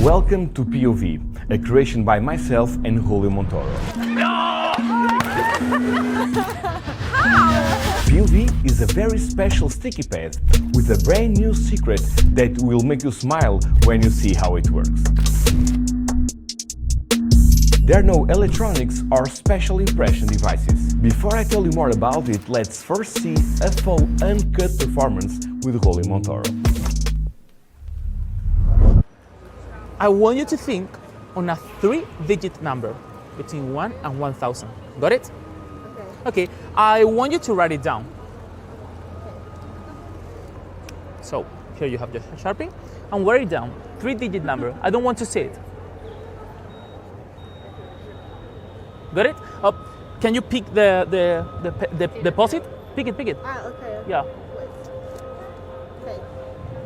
Welcome to POV, a creation by myself and Julio Montoro. POV is a very special sticky pad with a brand new secret that will make you smile when you see how it works. There are no electronics or special impression devices. Before I tell you more about it, let's first see a full uncut performance with Julio Montoro. I want you to think on a 3-digit number between 1 and 1,000. Got it? Okay. I want you to write it down. So here you have your Sharpie and write it down. 3-digit number. I don't want to see it. Got it? Can you pick the deposit? Pick it. Okay. Yeah. Okay.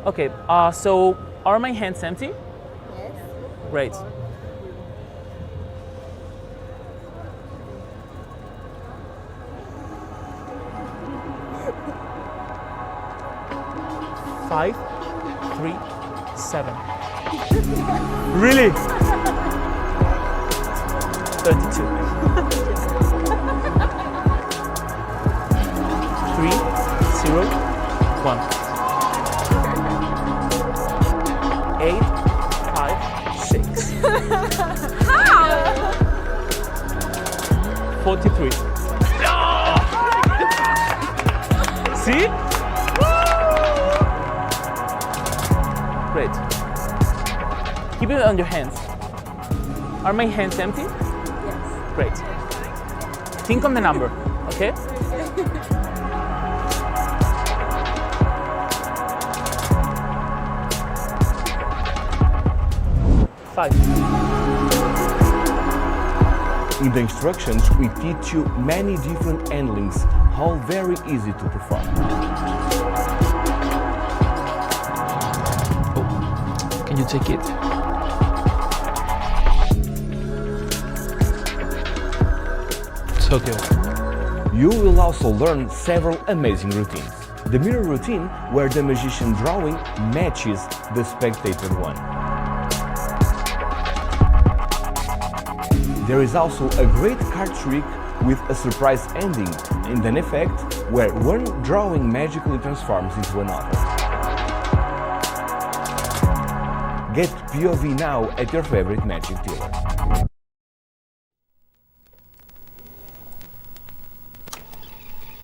Okay. So are my hands empty? Yes. Great. Five, 3, 7. Really? 32. 3, 0, 1. 8, 5, 6. How? 43. See? Great. Keep it on your hands. Are my hands empty? Yes. Great. Think on the number, okay? Five. In the instructions, we teach you many different handlings, all very easy to perform. Can you take it? So good. You will also learn several amazing routines. The mirror routine, where the magician drawing matches the spectator one. There is also a great card trick with a surprise ending and an effect where one drawing magically transforms into another. Get POV now at your favorite magic dealer.